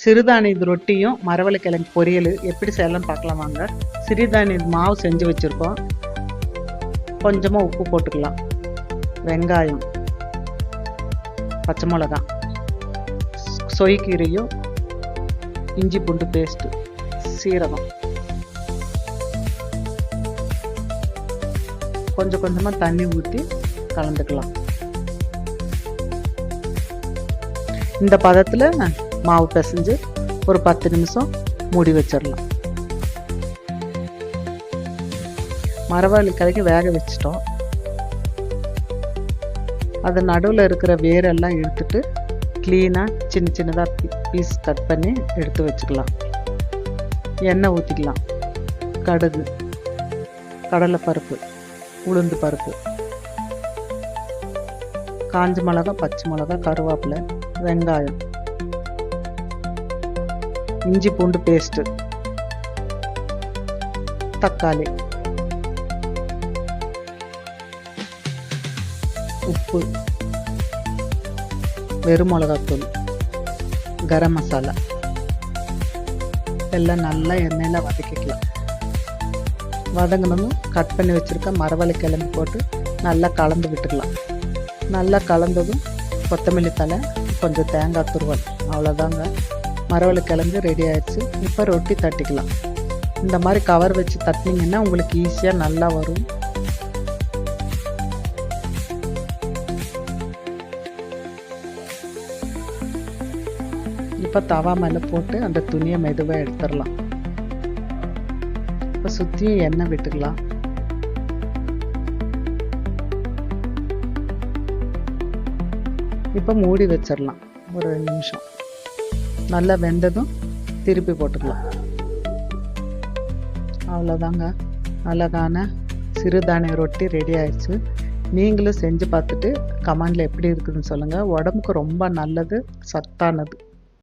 சிறுதானிய ரொட்டியும் மரவள்ளிக்கிழங்கு பொரியல் எப்படி செய்யலாம்னு பார்க்கலாம் வாங்க. சிறுதானிய மாவு செஞ்சு வச்சுருக்கோம். கொஞ்சமாக உப்பு போட்டுக்கலாம். வெங்காயம், பச்சை மிளகாய், சொய்கீரையும், இஞ்சி பூண்டு பேஸ்ட்டு, சீரகம், கொஞ்சம் கொஞ்சமாக தண்ணி ஊற்றி கலந்துக்கலாம். இந்த பதத்தில் மாவு பிசைஞ்சு ஒரு 10 நிமிஷம் மூடி வச்சிடலாம். மரவள்ளிக்கிழங்கு வேக வச்சிட்டோம். அது நடுவில் இருக்கிற வேரெல்லாம் எடுத்துட்டு க்ளீனாக சின்ன சின்னதாக பீஸ் கட் பண்ணி எடுத்து வச்சுக்கலாம். எண்ணெய் ஊற்றிக்கலாம். கடுகு, கடலைப்பருப்பு, உளுந்து பருப்பு, காஞ்ச மிளகா, பச்சை மிளகா, கருவேப்பிலை, வெங்காயம், இஞ்சி பூண்டு பேஸ்ட்டு, தக்காளி, உப்பு, வெறும் மிளகாத்தூள், கரம் மசாலா எல்லாம் நல்லா எண்ணெயில் வதக்கிக்கலாம். வதங்கினதும் கட் பண்ணி வச்சுருக்க மரவள்ளிக்கிழங்கு போட்டு நல்லா கலந்து விட்டுக்கலாம். நல்லா கலந்ததும் கொத்தமல்லி தழை, கொஞ்சம் தேங்காய் துருவல், அவ்வளோதாங்க. மரவள்ளிக்கிழங்கு ரெடி ஆயிடுச்சு. இப்போ ரொட்டி தட்டிக்கலாம். இந்த மாதிரி கவர் வச்சு தட்டினீங்கன்னா உங்களுக்கு ஈஸியாக நல்லா வரும். இப்போ தவா மேலே போட்டு அந்த துணியை மெதுவாக எடுத்துடலாம். இப்போ சுற்றியும் எண்ணெய் விட்டுக்கலாம். இப்போ மூடி வச்சிடலாம் ஒரு 2 நிமிஷம். நல்லா வெந்ததும் திருப்பி போட்டுக்கலாம். அவ்வளோதாங்க, அழகான சிறுதானிய ரொட்டி ரெடி ஆயிடுச்சு. நீங்களும் செஞ்சு பார்த்துட்டு கமெண்டில் எப்படி இருக்குதுன்னு சொல்லுங்கள். உடம்புக்கு ரொம்ப நல்லது, சத்தானது.